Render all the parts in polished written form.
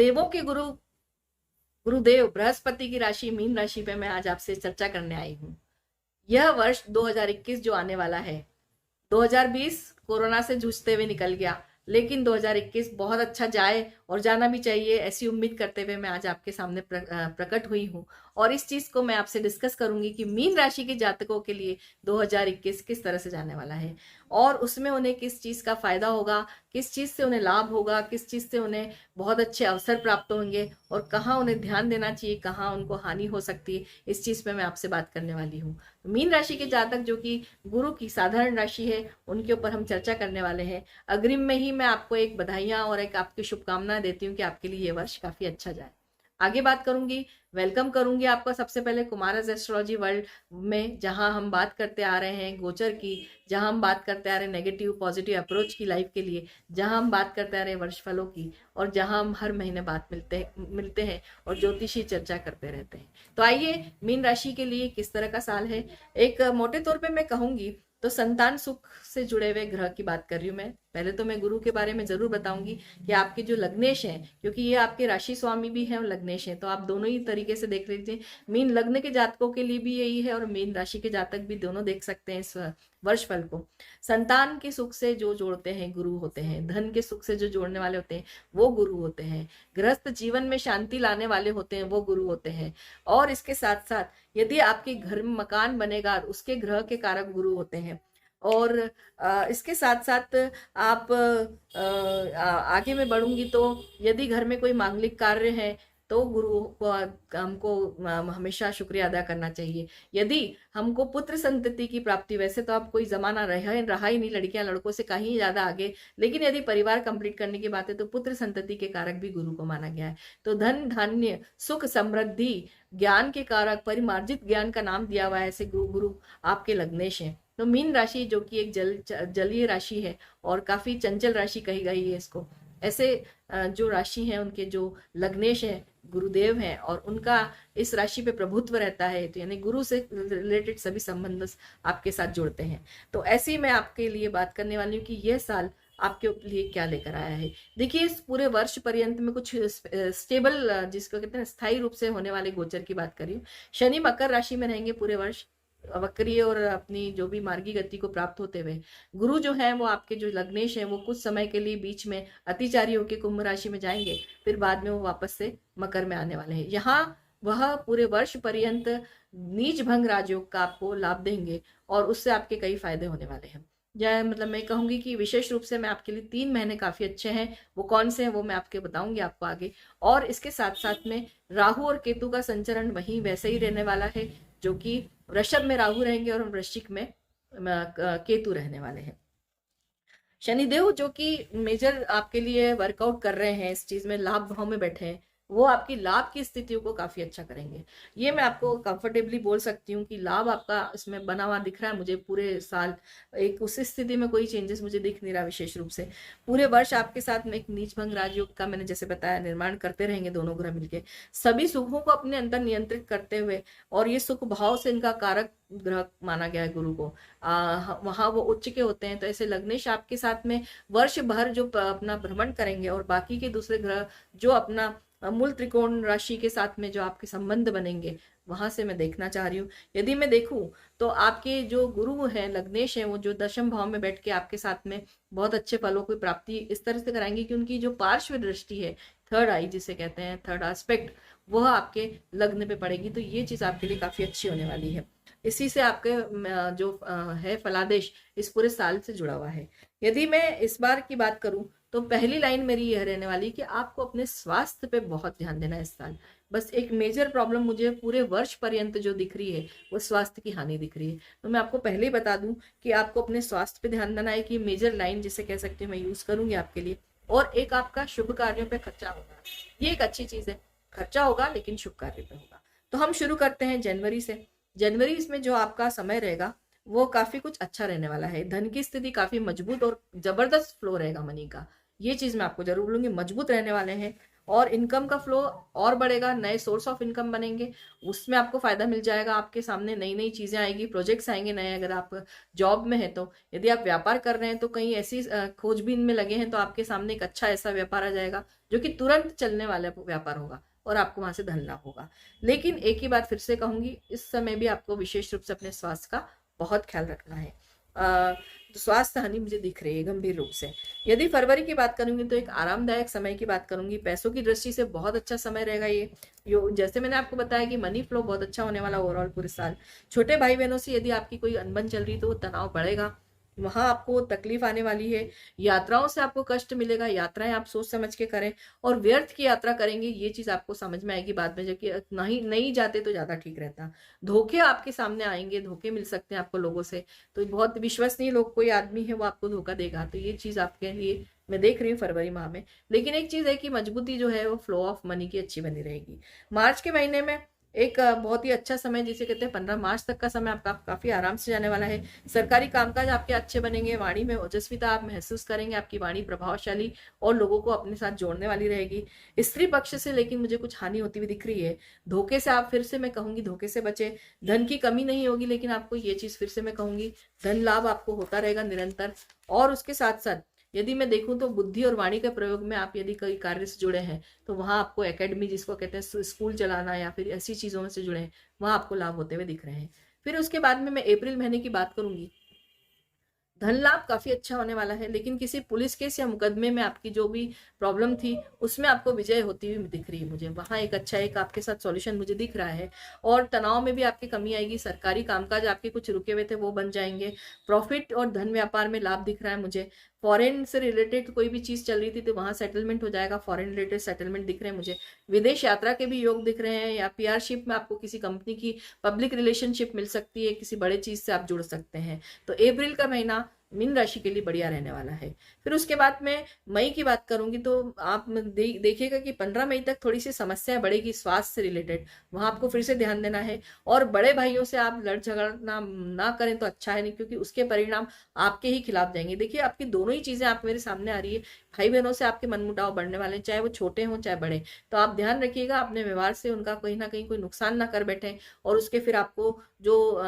देवों के गुरुदेव बृहस्पति की राशि मीन राशि पे मैं आज आपसे चर्चा करने आई हूँ। यह वर्ष 2021 जो आने वाला है, 2020 कोरोना से जूझते हुए निकल गया, लेकिन 2021 बहुत अच्छा जाए और जाना भी चाहिए, ऐसी उम्मीद करते हुए मैं आज आपके सामने प्रकट हुई हूँ। और इस चीज को मैं आपसे डिस्कस करूंगी कि मीन राशि के जातकों के लिए 2021 किस तरह से जाने वाला है और उसमें उन्हें किस चीज का फायदा होगा, किस चीज से उन्हें लाभ होगा, किस चीज से उन्हें बहुत अच्छे अवसर प्राप्त होंगे और कहाँ उन्हें ध्यान देना चाहिए, कहाँ उनको हानि हो सकती है। इस चीज पे मैं आपसे बात करने वाली हूँ। मीन राशि के जातक जो कि गुरु की साधारण राशि है, उनके ऊपर हम चर्चा करने वाले हैं। अग्रिम में ही मैं आपको एक बधाइयां और एक आपकी शुभकामनाएं देती हूँ कि आपके लिए ये वर्ष काफी अच्छा जाए। आगे बात करूंगी, वेलकम करूंगी आपका सबसे पहले कुमारस एस्ट्रोलॉजी वर्ल्ड में, जहां हम बात करते आ रहे हैं गोचर की, जहां हम बात करते आ रहे हैं नेगेटिव पॉजिटिव अप्रोच की लाइफ के लिए, जहां हम बात करते आ रहे हैं वर्ष फलों की, और जहां हम हर महीने बात मिलते हैं और ज्योतिषी चर्चा करते रहते हैं। तो आइए, मीन राशि के लिए किस तरह का साल है, एक मोटे तौर पे मैं कहूंगी तो संतान सुख से जुड़े हुए ग्रह की बात कर रही हूँ मैं। पहले तो मैं गुरु के बारे में जरूर बताऊंगी कि आपके जो लग्नेश हैं, क्योंकि ये आपके राशि स्वामी भी हैं और लग्नेश हैं, तो आप दोनों ही तरीके से देख लीजिए। मीन लग्न के जातकों के लिए भी यही है और मीन राशि के जातक भी दोनों देख सकते हैं इस वर्ष फल को। संतान के सुख से जो जोड़ते हैं गुरु होते हैं, धन के सुख से जो जोड़ने वाले होते हैं वो गुरु होते हैं, गृहस्थ जीवन में शांति लाने वाले होते हैं वो गुरु होते हैं। और इसके साथ साथ यदि आपके घर में मकान बनेगा, उसके ग्रह के कारक गुरु होते हैं। और इसके साथ साथ आप आगे में बढ़ूंगी तो यदि घर में कोई मांगलिक कार्य है तो गुरु को हमको हमेशा शुक्रिया अदा करना चाहिए। यदि हमको पुत्र संतति की प्राप्ति, वैसे तो अब कोई जमाना रहा ही नहीं लड़कियां लड़कों से कहीं ज्यादा आगे, लेकिन यदि परिवार कंप्लीट करने की बात है तो पुत्र संतति के कारक भी गुरु को माना गया है। तो धन धान्य सुख समृद्धि ज्ञान के कारक, परिमार्जित ज्ञान का नाम दिया हुआ है, ऐसे गुरु आपके लग्नेश हैं। तो मीन राशि जो कि एक जलीय राशि है और काफी चंचल राशि कही गई है इसको, ऐसे जो राशि है उनके जो लग्नेश है गुरुदेव हैं और उनका इस राशि पे प्रभुत्व रहता है, तो यानी गुरु से रिलेटेड सभी संबंध आपके साथ जुड़ते हैं। तो ऐसे ही मैं आपके लिए बात करने वाली हूँ कि यह साल आपके लिए क्या लेकर आया है। देखिए, इस पूरे वर्ष पर्यंत में कुछ स्टेबल, जिसको कहते हैं स्थायी रूप से होने वाले गोचर की बात करी हूँ। शनि मकर राशि में रहेंगे पूरे वर्ष, वक्रीय और अपनी जो भी मार्गी गति को प्राप्त होते हुए। गुरु जो है वो आपके जो लग्नेश है वो कुछ समय के लिए बीच में अतिचारी होकर कुंभ राशि में जाएंगे, फिर बाद में वो वापस से मकर में आने वाले हैं। यहाँ वह पूरे वर्ष पर्यंत नीच भंग राजयोग का आपको लाभ देंगे और उससे आपके कई फायदे होने वाले हैं। या मतलब मैं कहूंगी कि विशेष रूप से मैं आपके लिए 3 महीने काफी अच्छे हैं। वो कौन से हैं वो मैं आपके बताऊंगी आपको आगे। और इसके साथ साथ में राहु और केतु का संचरण वही वैसे ही रहने वाला है, जो कि वृषभ में राहु रहेंगे और वृश्चिक में केतु रहने वाले हैं। शनिदेव जो कि मेजर आपके लिए वर्कआउट कर रहे हैं, इस चीज में लाभ भाव में बैठे हैं, वो आपकी लाभ की स्थितियों को काफी अच्छा करेंगे। ये मैं आपको कंफर्टेबली बोल सकती हूँ कि लाभ आपका इसमें बना हुआ दिख रहा है मुझे पूरे साल। एक उस स्थिति में कोई चेंजेस मुझे दिख नहीं रहा विशेष रूप से। पूरे वर्ष आपके साथ में एक नीच भंग राजयोग का मैंने जैसे बताया निर्माण करते रहेंगे दोनों ग्रह मिलके, सभी सुखों को अपने अंदर नियंत्रित करते हुए। और ये सुख भाव से इनका कारक ग्रह माना गया है गुरु को, वहां वो उच्च के होते हैं। तो ऐसे लग्नेश आपके साथ में वर्ष भर जो अपना भ्रमण करेंगे और बाकी के दूसरे ग्रह जो अपना मूल त्रिकोण राशि के साथ में जो आपके संबंध बनेंगे, वहां से मैं देखना चाह रही हूँ। यदि मैं देखूं तो आपके जो गुरु हैं लग्नेश हैं वो जो दशम भाव में बैठ के आपके साथ में बहुत अच्छे फलों की प्राप्ति इस तरह से कराएंगे कि उनकी जो पार्श्व दृष्टि है, थर्ड आई जिसे कहते हैं, थर्ड एस्पेक्ट, वह आपके लग्न पे पड़ेगी। तो ये चीज आपके लिए काफी अच्छी होने वाली है। इसी से आपके जो है फलादेश इस पूरे साल से जुड़ा हुआ है। यदि मैं इस बार की बात करूं तो पहली लाइन मेरी यह रहने वाली कि आपको अपने स्वास्थ्य पे बहुत ध्यान देना है इस साल। बस एक मेजर प्रॉब्लम मुझे पूरे वर्ष पर्यंत जो दिख रही है वो स्वास्थ्य की हानि दिख रही है। तो मैं आपको पहले ही बता दूं कि आपको अपने स्वास्थ्य पे ध्यान देना है, कि मेजर लाइन जिसे कह सकते हैं मैं यूज करूंगी आपके लिए। और एक आपका शुभ कार्यों पे खर्चा होगा, ये एक अच्छी चीज है, खर्चा होगा लेकिन शुभ कार्य पे होगा। तो हम शुरू करते हैं जनवरी से। जनवरी इसमें जो आपका समय रहेगा वो काफी कुछ अच्छा रहने वाला है। धन की स्थिति काफी मजबूत और जबरदस्त फ्लो रहेगा मनी का, ये चीज मैं आपको जरूर बोलूंगी, मजबूत रहने वाले हैं। और इनकम का फ्लो और बढ़ेगा, नए सोर्स ऑफ इनकम बनेंगे, उसमें आपको फायदा मिल जाएगा, आपके सामने नई नई चीजें आएगी, प्रोजेक्ट्स आएंगे नए। अगर आप जॉब में है तो, यदि आप व्यापार कर रहे हैं तो कहीं ऐसी खोजबीन में लगे हैं तो आपके सामने एक अच्छा ऐसा व्यापार आ जाएगा जो कि तुरंत चलने वाला व्यापार होगा और आपको वहां से धन लाभ होगा। लेकिन एक ही बात फिर से कहूंगी, इस समय भी आपको विशेष रूप से अपने स्वास्थ्य का बहुत ख्याल रखना है। तो स्वास्थ्य हानि मुझे दिख रही है गंभीर रूप से। यदि फरवरी की बात करूंगी तो एक आरामदायक समय की बात करूंगी, पैसों की दृष्टि से बहुत अच्छा समय रहेगा ये। जैसे मैंने आपको बताया कि मनी फ्लो बहुत अच्छा होने वाला ओवरऑल पूरे साल। छोटे भाई बहनों से यदि आपकी कोई अनबन चल रही तो वो तनाव बढ़ेगा, वहां आपको तकलीफ आने वाली है। यात्राओं से आपको कष्ट मिलेगा, यात्राएं आप सोच समझ के करें, और व्यर्थ की यात्रा करेंगे ये चीज आपको समझ में आएगी बाद में, जबकि नहीं जाते तो ज्यादा ठीक रहता। धोखे आपके सामने आएंगे, धोखे मिल सकते हैं आपको लोगों से, तो बहुत विश्वसनीय लोग कोई आदमी है वो आपको धोखा देगा, तो ये चीज आपके लिए मैं देख रही हूँ फरवरी माह में। लेकिन एक चीज है कि मजबूती जो है वो फ्लो ऑफ मनी की अच्छी बनी रहेगी। मार्च के महीने में एक बहुत ही अच्छा समय जिसे कहते हैं 15 मार्च तक का समय आपका काफी आराम से जाने वाला है। सरकारी कामकाज आपके अच्छे बनेंगे, वाणी में ओजस्विता आप महसूस करेंगे, आपकी वाणी प्रभावशाली और लोगों को अपने साथ जोड़ने वाली रहेगी। स्त्री पक्ष से लेकिन मुझे कुछ हानि होती हुई दिख रही है, धोखे से आप फिर से मैं कहूंगी धोखे से बचे। धन की कमी नहीं होगी, लेकिन आपको ये चीज फिर से मैं कहूंगी धन लाभ आपको होता रहेगा निरंतर। और उसके साथ साथ यदि मैं देखूं तो बुद्धि और वाणी के प्रयोग में आप यदि कई कार्य से जुड़े हैं तो वहां आपको एकेडमी जिसको कहते हैं स्कूल चलाना या फिर ऐसी चीजों में से जुड़े हैं, वहां आपको लाभ होते हुए दिख रहे हैं। फिर उसके बाद में मैं अप्रैल महीने की बात करूंगी, धन लाभ काफी अच्छा होने वाला है, लेकिन किसी पुलिस केस या मुकदमे में आपकी जो भी प्रॉब्लम थी उसमें आपको विजय होती हुई दिख रही है मुझे, वहां एक अच्छा एक आपके साथ सॉल्यूशन मुझे दिख रहा है। और तनाव में भी आपकी कमी आएगी, सरकारी कामकाज आपके कुछ रुके हुए थे वो बन जाएंगे, प्रॉफिट और धन व्यापार में लाभ दिख रहा है मुझे। फॉरेन से रिलेटेड कोई भी चीज चल रही थी तो वहां सेटलमेंट हो जाएगा, फॉरेन रिलेटेड सेटलमेंट दिख रहे हैं मुझे। विदेश यात्रा के भी योग दिख रहे हैं, या पीआरशिप में आपको किसी कंपनी की पब्लिक रिलेशनशिप मिल सकती है, किसी बड़े चीज से आप जुड़ सकते हैं। तो अप्रैल का महीना मीन राशि के लिए बढ़िया रहने वाला है। फिर उसके बाद में मई की बात करूंगी तो आप देखिएगा कि 15 मई तक थोड़ी सी समस्याएं बढ़ेगी स्वास्थ्य से रिलेटेड, वहां आपको फिर से ध्यान देना है। और बड़े भाइयों से आप लड़ झगड़ना ना करें तो अच्छा है, नहीं क्योंकि उसके परिणाम आपके ही खिलाफ जाएंगे। देखिए आपकी दोनों ही चीजें आप मेरे सामने आ रही है, भाई बहनों से आपके मनमुटाव बढ़ने वाले हैं, चाहे वो छोटे हों चाहे बड़े। तो आप ध्यान रखिएगा अपने व्यवहार से उनका कहीं ना कहीं कोई नुकसान ना कर बैठे, और उसके फिर आपको जो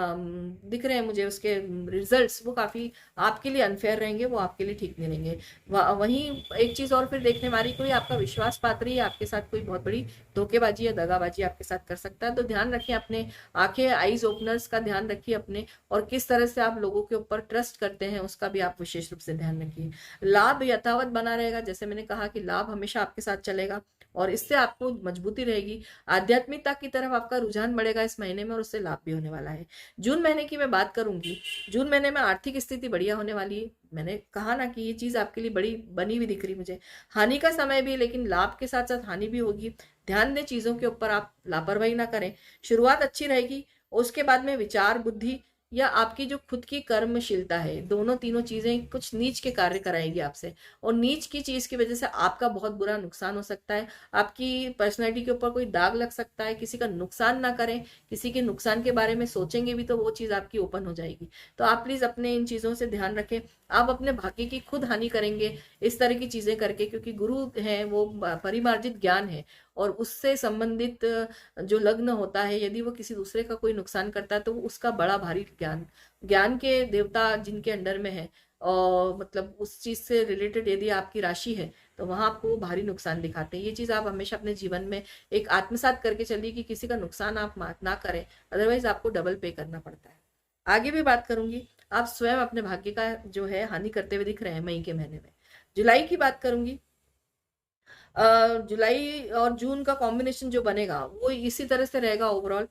दिख रहे हैं मुझे उसके रिजल्ट्स वो काफी आपके लिए अनफेयर रहेंगे, वो आपके लिए ठीक नहीं रहेंगे। वहीं एक चीज और फिर देखने वाली, कोई आपका विश्वास पात्र ही आपके साथ कोई बहुत बड़ी धोखेबाजी या दगाबाजी आपके साथ कर सकता है, तो ध्यान रखें अपने आंखें आईज ओपनर्स का ध्यान रखिए अपने, और किस तरह से आप लोगों के ऊपर ट्रस्ट करते हैं उसका भी आप विशेष रूप से ध्यान रखिए। लाभ यथावत बना रहेगा, जैसे मैंने कहा कि लाभ हमेशा आपके साथ चलेगा और इससे आपको मजबूती रहेगी। आध्यात्मिकता की तरफ आपका रुझान बढ़ेगा इस महीने में और उससे लाभ भी होने वाला है। जून महीने की मैं बात करूंगी, जून महीने में आर्थिक स्थिति बढ़िया होने वाली है। मैंने कहा ना कि ये चीज आपके लिए बड़ी बनी हुई दिख रही मुझे। हानि का समय भी, लेकिन लाभ के साथ साथ हानि भी होगी, ध्यान दें चीजों के ऊपर, आप लापरवाही ना करें। शुरुआत अच्छी रहेगी, उसके बाद में विचार बुद्धि या आपकी जो खुद की कर्मशीलता है, दोनों तीनों चीजें कुछ नीच के कार्य कराएगी आपसे, और नीच की चीज की वजह से आपका बहुत बुरा नुकसान हो सकता है, आपकी पर्सनैलिटी के ऊपर कोई दाग लग सकता है। किसी का नुकसान ना करें, किसी के नुकसान के बारे में सोचेंगे भी तो वो चीज आपकी ओपन हो जाएगी। तो आप प्लीज अपने इन चीजों से ध्यान रखें, आप अपने भाग्य की खुद हानि करेंगे इस तरह की चीजें करके, क्योंकि गुरु है वो परिमार्जित ज्ञान है, और उससे संबंधित जो लग्न होता है यदि वो किसी दूसरे का कोई नुकसान करता है तो वो उसका बड़ा भारी ज्ञान, ज्ञान के देवता जिनके अंडर में है, और मतलब उस चीज से रिलेटेड यदि आपकी राशि है तो वहां आपको वो भारी नुकसान दिखाते हैं। ये चीज आप हमेशा अपने जीवन में एक आत्मसात करके चलिए कि किसी का नुकसान आप ना करें, अदरवाइज आपको डबल पे करना पड़ता है। आगे भी बात करूंगी, आप स्वयं अपने भाग्य का जो है हानि करते हुए दिख रहे हैं मई के महीने में। जुलाई की बात करूंगी, जुलाई और जून का कॉम्बिनेशन जो बनेगा वो इसी तरह से रहेगा ओवरऑल।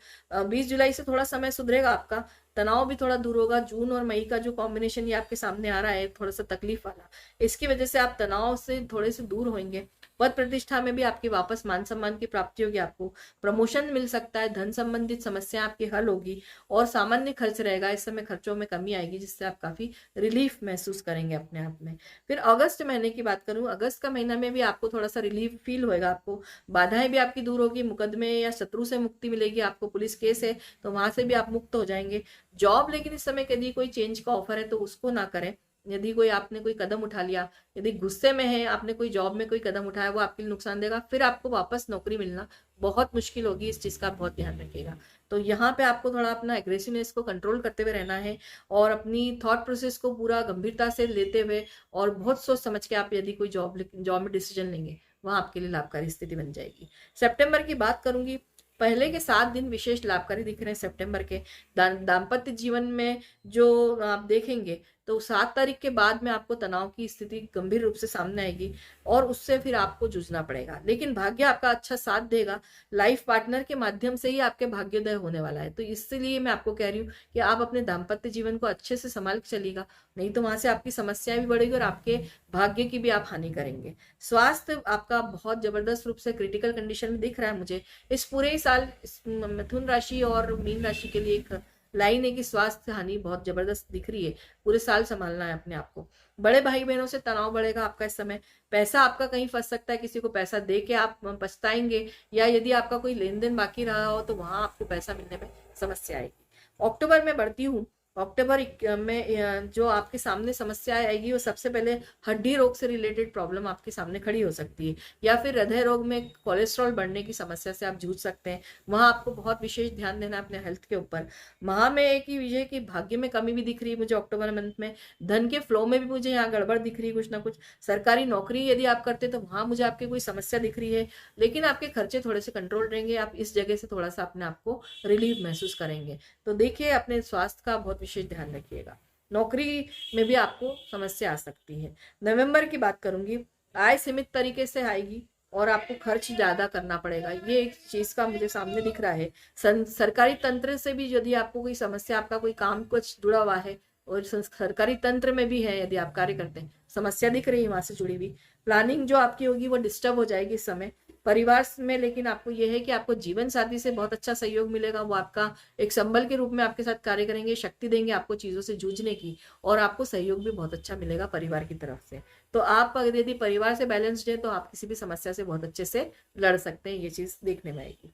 20 जुलाई से थोड़ा समय सुधरेगा आपका, तनाव भी थोड़ा दूर होगा। जून और मई का जो कॉम्बिनेशन ये आपके सामने आ रहा है थोड़ा सा तकलीफ वाला, इसकी वजह से आप तनाव से थोड़े से दूर होंगे। पद प्रतिष्ठा में भी आपके वापस मान सम्मान की प्राप्ति होगी, आपको प्रमोशन मिल सकता है, धन संबंधित समस्या आपकी हल होगी, और सामान्य खर्च रहेगा। इस समय खर्चों में कमी आएगी जिससे आप काफी रिलीफ महसूस करेंगे अपने आप में। फिर अगस्त महीने की बात करूं, अगस्त का महीना में भी आपको थोड़ा सा रिलीफ फील होएगा, आपको बाधाएं भी आपकी दूर होगी, मुकदमे या शत्रु से मुक्ति मिलेगी, आपको पुलिस केस है तो वहां से भी आप मुक्त हो जाएंगे। जॉब लेकिन इस समय यदि कोई चेंज का ऑफर है तो उसको ना करें, यदि कोई आपने कोई कदम उठा लिया, यदि गुस्से में है, आपने कोई जॉब में कोई कदम उठाया, वो आपके लिए नुकसान देगा, फिर आपको वापस नौकरी मिलना बहुत मुश्किल होगी। इस चीज़ का आप बहुत ध्यान रखिएगा। तो यहाँ पे आपको थोड़ा अपना एग्रेसिवनेस को कंट्रोल करते हुए रहना है और अपनी थॉट प्रोसेस को पूरा गंभीरता से लेते हुए और बहुत सोच समझ के आप यदि कोई जॉब में डिसीजन लेंगे, वहाँ आपके लिए लाभकारी स्थिति बन जाएगी। सितंबर की बात करूंगी, पहले के 7 दिन विशेष लाभकारी दिख रहे हैं सितंबर के। दाम्पत्य जीवन में जो आप देखेंगे तो 7 तारीख के बाद में आपको तनाव की स्थिति गंभीर रूप से सामने आएगी और उससे फिर आपको जूझना पड़ेगा, लेकिन भाग्य आपका अच्छा साथ देगा। लाइफ पार्टनर के माध्यम से ही आपके भाग्योदय होने वाला है। तो इसलिए मैं आपको कह रही हूँ कि आप अपने दाम्पत्य जीवन को अच्छे से संभाल के चलिएगा, नहीं तो वहां से आपकी समस्याएं भी बढ़ेगी और आपके भाग्य की भी आप हानि करेंगे। स्वास्थ्य आपका बहुत जबरदस्त रूप से क्रिटिकल कंडीशन में दिख रहा है मुझे। इस पूरे साल मिथुन राशि और मीन राशि के लिए एक लाइन है कि स्वास्थ्य हानि बहुत जबरदस्त दिख रही है। पूरे साल संभालना है अपने आप को। बड़े भाई बहनों से तनाव बढ़ेगा आपका इस समय। पैसा आपका कहीं फंस सकता है, किसी को पैसा दे के आप पछताएंगे, या यदि आपका कोई लेन देन बाकी रहा हो तो वहां आपको पैसा मिलने में समस्या आएगी। अक्टूबर में बढ़ती हूँ। अक्टूबर में जो आपके सामने समस्या आएगी वो सबसे पहले हड्डी रोग से रिलेटेड प्रॉब्लम आपके सामने खड़ी हो सकती है, या फिर हृदय रोग में कोलेस्ट्रॉल बढ़ने की समस्या से आप जूझ सकते हैं। वहां आपको बहुत विशेष ध्यान देना है अपने हेल्थ के ऊपर। माह में एक ही विजय की भाग्य में कमी भी दिख रही है मुझे अक्टूबर मंथ में। धन के फ्लो में भी मुझे यहाँ गड़बड़ दिख रही है कुछ ना कुछ। सरकारी नौकरी यदि आप करते तो वहां मुझे आपकी कोई समस्या दिख रही है, लेकिन आपके खर्चे थोड़े से कंट्रोल रहेंगे। आप इस जगह से थोड़ा सा अपने आप को रिलीफ महसूस करेंगे। तो देखिए अपने स्वास्थ्य का बहुत विशेष ध्यान रखिएगा। नौकरी में भी आपको समस्या आ सकती है। नवंबर की बात करूंगी, आय सीमित तरीके से आएगी और आपको खर्च ज्यादा करना पड़ेगा, ये एक चीज का मुझे सामने दिख रहा है। सरकारी तंत्र से भी यदि आपको कोई समस्या, आपका कोई काम कुछ जुड़ा हुआ है और सरकारी तंत्र में भी है, यदि आप कार्य करते हैं, समस्या दिख रही है वहां से जुड़ी हुई। प्लानिंग जो आपकी होगी वो डिस्टर्ब हो जाएगी इस समय परिवार में। लेकिन आपको यह है कि आपको जीवन साथी से बहुत अच्छा सहयोग मिलेगा। वो आपका एक संबल के रूप में आपके साथ कार्य करेंगे, शक्ति देंगे आपको चीजों से जूझने की, और आपको सहयोग भी बहुत अच्छा मिलेगा परिवार की तरफ से। तो आप अगर यदि परिवार से बैलेंस्ड है तो आप किसी भी समस्या से बहुत अच्छे से लड़ सकते हैं, ये चीज देखने में आएगी।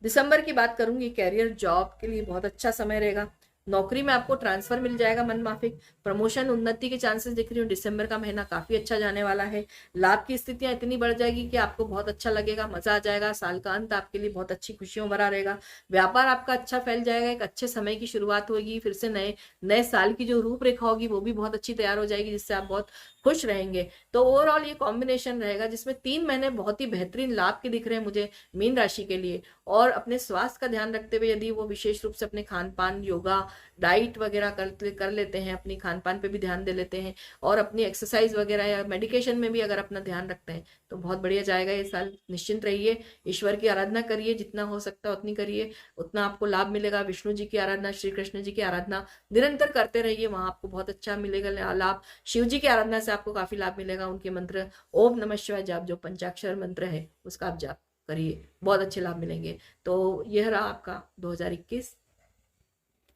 दिसंबर की बात करूंगी, कैरियर जॉब के लिए बहुत अच्छा समय रहेगा। नौकरी में आपको ट्रांसफर मिल जाएगा मन माफिक। प्रमोशन उन्नति के चांसेस दिख रही हूँ। दिसंबर का महीना काफी अच्छा जाने वाला है। लाभ की स्थितियां इतनी बढ़ जाएगी कि आपको बहुत अच्छा लगेगा, मजा आ जाएगा। साल का अंत आपके लिए बहुत अच्छी खुशियों भरा रहेगा। व्यापार आपका अच्छा फैल जाएगा। एक अच्छे समय की शुरुआत होगी। फिर से नए नए साल की जो रूपरेखा होगी वो भी बहुत अच्छी तैयार हो जाएगी, जिससे आप बहुत खुश रहेंगे। तो ओवरऑल ये कॉम्बिनेशन रहेगा जिसमें 3 महीने बहुत ही बेहतरीन लाभ के दिख रहे हैं मुझे मीन राशि के लिए। और अपने स्वास्थ्य का ध्यान रखते हुए यदि वो विशेष रूप से अपने खान पान, योगा, डाइट वगैरह कर लेते हैं, अपनी खान पान पे भी ध्यान दे लेते हैं, और अपनी एक्सरसाइज वगैरह या मेडिकेशन में भी अगर अपना ध्यान रखते हैं तो बहुत बढ़िया जाएगा ये साल। निश्चिंत रहिए, ईश्वर की आराधना करिए, जितना हो सकता है उतनी करिए, उतना आपको लाभ मिलेगा। विष्णु जी की आराधना, श्री कृष्ण जी की आराधना निरंतर करते रहिए, वहां आपको बहुत अच्छा मिलेगा लाभ। शिव जी की आराधना से आपको काफी लाभ मिलेगा। उनके मंत्र ओम नमः शिवाय जाप, जो पंचाक्षर मंत्र है उसका आप जाप करिए, बहुत अच्छे लाभ मिलेंगे। तो यह रहा आपका 2021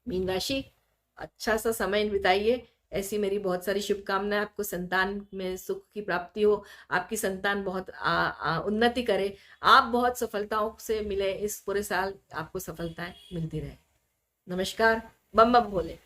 मीन राशि। अच्छा सा समय बिताइए। ऐसी मेरी बहुत सारी शुभकामनाएं। आपको संतान में सुख की प्राप्ति हो, आपकी संतान बहुत उन्नति करे, आप बहुत सफलताओं से मिले, इस पूरे साल आपको सफलताएं मिलती रहे। नमस्कार। बम बम भोले।